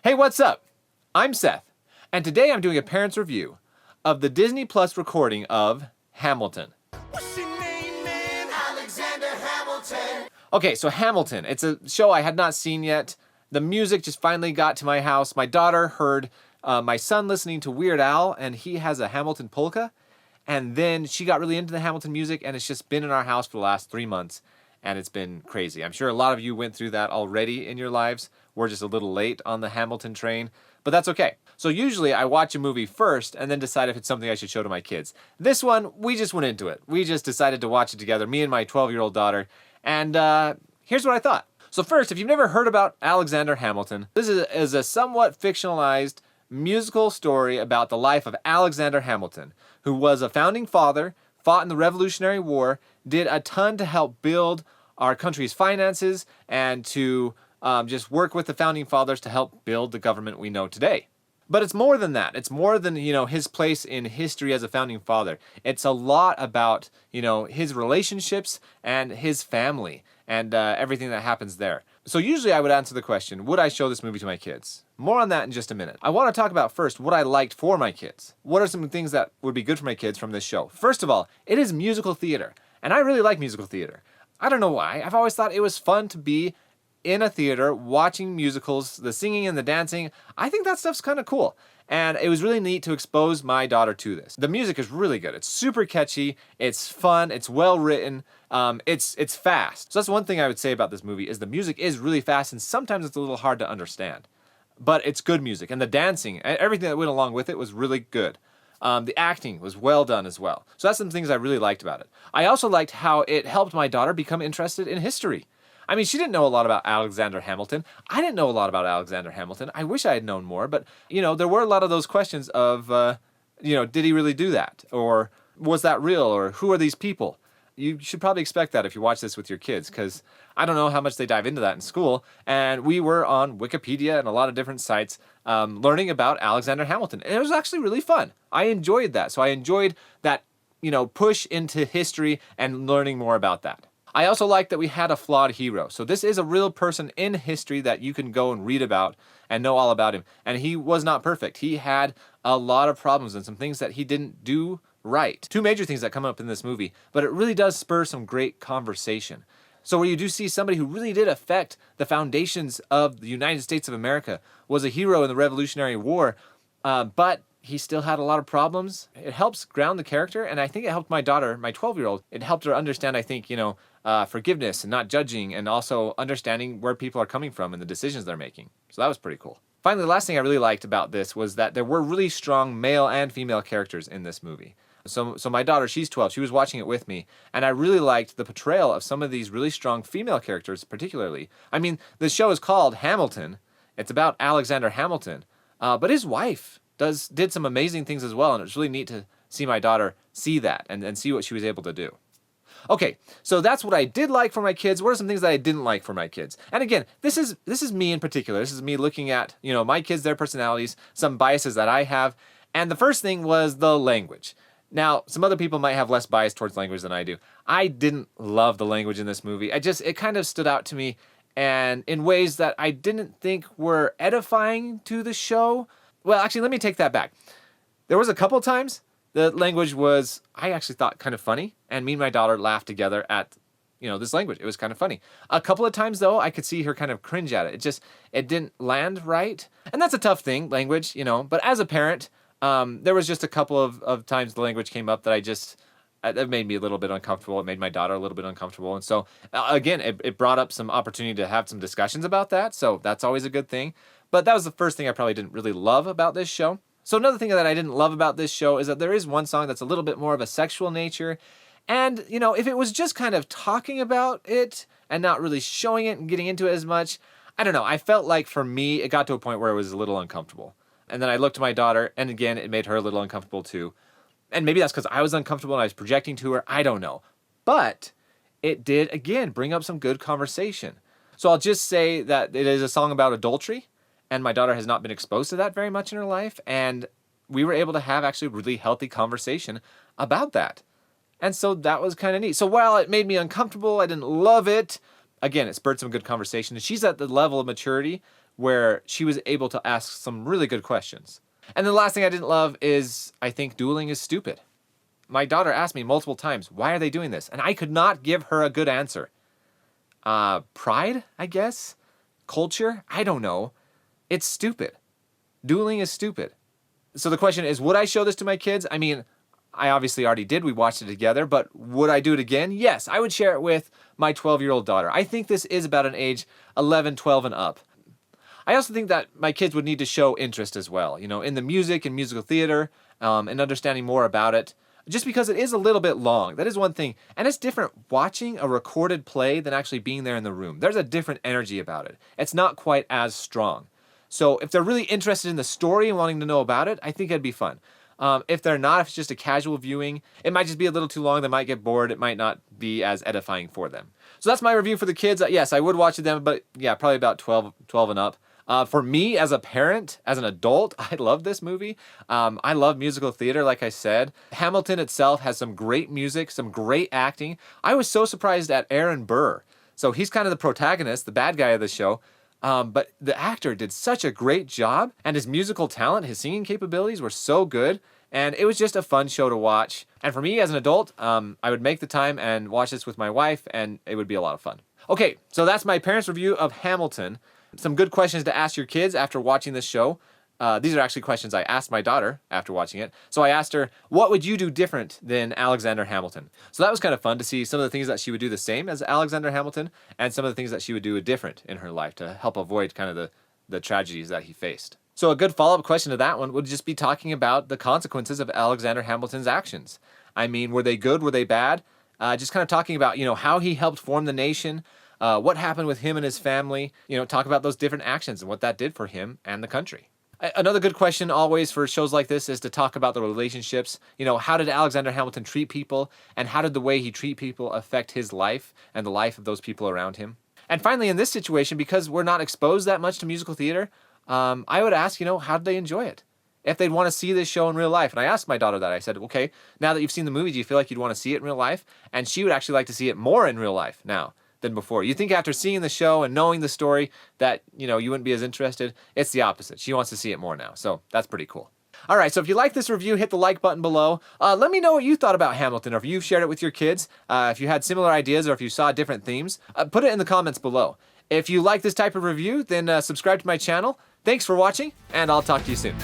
Hey, what's up? I'm Seth, and today I'm doing a parent's review of the Disney Plus recording of Hamilton. What's your name, man? Alexander Hamilton. Okay, so Hamilton, it's a show I had not seen yet. The music just finally got to my house. My daughter heard my son listening to Weird Al, and he has a Hamilton polka. And then she got really into the Hamilton music, and it's just been in our house for the last 3 months, and it's been crazy. I'm sure a lot of you went through that already in your lives. We're just a little late on the Hamilton train, but that's okay. So usually I watch a movie first and then decide if it's something I should show to my kids. This one, we just went into it. We just decided to watch it together, me and my 12-year-old daughter, and here's what I thought. So first, if you've never heard about Alexander Hamilton, this is a somewhat fictionalized musical story about the life of Alexander Hamilton, who was a founding father, fought in the Revolutionary War, did a ton to help build our country's finances, and to just work with the founding fathers to help build the government we know today. But it's more than that. It's more than, his place in history as a founding father. It's a lot about, his relationships and his family and everything that happens there. So usually I would answer the question, would I show this movie to my kids? More on that in just a minute. I want to talk about first what I liked for my kids. What are some things that would be good for my kids from this show? First of all, it is musical theater, and I really like musical theater. I don't know why. I've always thought it was fun to be in a theater watching musicals, the singing and the dancing. I think that stuff's kind of cool. And it was really neat to expose my daughter to this. The music is really good. It's super catchy. It's fun. It's well written. It's fast. So that's one thing I would say about this movie is the music is really fast and sometimes it's a little hard to understand. But it's good music. And the dancing, everything that went along with it was really good. The acting was well done as well. So that's some things I really liked about it. I also liked how it helped my daughter become interested in history. I mean, she didn't know a lot about Alexander Hamilton. I didn't know a lot about Alexander Hamilton. I wish I had known more, but, there were a lot of those questions of, did he really do that? Or was that real? Or who are these people? You should probably expect that if you watch this with your kids, because I don't know how much they dive into that in school. And we were on Wikipedia and a lot of different sites learning about Alexander Hamilton. And it was actually really fun. I enjoyed that. So I enjoyed that, push into history and learning more about that. I also like that we had a flawed hero. So this is a real person in history that you can go and read about and know all about him. And he was not perfect. He had a lot of problems and some things that he didn't do right. Two major things that come up in this movie, but it really does spur some great conversation. So where you do see somebody who really did affect the foundations of the United States of America, was a hero in the Revolutionary War, but he still had a lot of problems. It helps ground the character, and I think it helped my daughter, my 12-year-old, it helped her understand, I think, forgiveness and not judging, and also understanding where people are coming from and the decisions they're making. So that was pretty cool. Finally, the last thing I really liked about this was that there were really strong male and female characters in this movie. So my daughter, she's 12, she was watching it with me, and I really liked the portrayal of some of these really strong female characters particularly. I mean, the show is called Hamilton. It's about Alexander Hamilton, but his wife did some amazing things as well, and it was really neat to see my daughter see that and see what she was able to do. Okay, so that's what I did like for my kids. What are some things that I didn't like for my kids? And again, this is me in particular. This is me looking at, my kids, their personalities, some biases that I have. And the first thing was the language. Now, some other people might have less bias towards language than I do. I didn't love the language in this movie. It kind of stood out to me, and in ways that I didn't think were edifying to the show. Well, actually, let me take that back. There was a couple times the language was, I actually thought, kind of funny, and me and my daughter laughed together at, this language. It was kind of funny. A couple of times, though, I could see her kind of cringe at it. It didn't land right, and that's a tough thing, language, but as a parent, there was just a couple of times the language came up that it made me a little bit uncomfortable. It made my daughter a little bit uncomfortable, and so, again, it brought up some opportunity to have some discussions about that, so that's always a good thing. But that was the first thing I probably didn't really love about this show. So another thing that I didn't love about this show is that there is one song that's a little bit more of a sexual nature. And, if it was just kind of talking about it and not really showing it and getting into it as much, I don't know. I felt like for me, it got to a point where it was a little uncomfortable. And then I looked at my daughter, and again, it made her a little uncomfortable too. And maybe that's because I was uncomfortable and I was projecting to her. I don't know. But it did, again, bring up some good conversation. So I'll just say that it is a song about adultery. And my daughter has not been exposed to that very much in her life. And we were able to have actually a really healthy conversation about that. And so that was kind of neat. So while it made me uncomfortable, I didn't love it. Again, it spurred some good conversation. And she's at the level of maturity where she was able to ask some really good questions. And the last thing I didn't love is I think dueling is stupid. My daughter asked me multiple times, why are they doing this? And I could not give her a good answer. Pride, I guess? Culture? I don't know. It's stupid. Dueling is stupid. So the question is, would I show this to my kids? I mean, I obviously already did. We watched it together, but would I do it again? Yes, I would share it with my 12-year-old daughter. I think this is about an age 11, 12 and up. I also think that my kids would need to show interest as well, in the music and musical theater, and understanding more about it. Just because it is a little bit long. That is one thing. And it's different watching a recorded play than actually being there in the room. There's a different energy about it. It's not quite as strong. So if they're really interested in the story and wanting to know about it, I think it'd be fun. If they're not, if it's just a casual viewing, it might just be a little too long. They might get bored. It might not be as edifying for them. So that's my review for the kids. Yes, I would watch it them, but yeah, probably about 12 and up. For me as a parent, as an adult, I love this movie. I love musical theater, like I said. Hamilton itself has some great music, some great acting. I was so surprised at Aaron Burr. So he's kind of the protagonist, the bad guy of the show. But the actor did such a great job, and his musical talent, his singing capabilities were so good. And it was just a fun show to watch. And for me as an adult, I would make the time and watch this with my wife, and it would be a lot of fun. Okay, so that's my parents' review of Hamilton. Some good questions to ask your kids after watching this show. These are actually questions I asked my daughter after watching it. So I asked her, what would you do different than Alexander Hamilton? So that was kind of fun to see some of the things that she would do the same as Alexander Hamilton and some of the things that she would do different in her life to help avoid kind of the tragedies that he faced. So a good follow-up question to that one would just be talking about the consequences of Alexander Hamilton's actions. I mean, were they good? Were they bad? Just kind of talking about, how he helped form the nation, what happened with him and his family, talk about those different actions and what that did for him and the country. Another good question always for shows like this is to talk about the relationships. How did Alexander Hamilton treat people, and how did the way he treat people affect his life and the life of those people around him? And finally, in this situation, because we're not exposed that much to musical theater, I would ask, how did they enjoy it? If they'd want to see this show in real life. And I asked my daughter that. I said, okay, now that you've seen the movie, do you feel like you'd want to see it in real life? And she would actually like to see it more in real life now than before. You think after seeing the show and knowing the story that, you wouldn't be as interested. It's the opposite. She wants to see it more now. So that's pretty cool. All right, so if you like this review, hit the like button below. Let me know what you thought about Hamilton, or if you've shared it with your kids, if you had similar ideas, or if you saw different themes. Put it in the comments below. If you like this type of review, then subscribe to my channel. Thanks for watching, and I'll talk to you soon.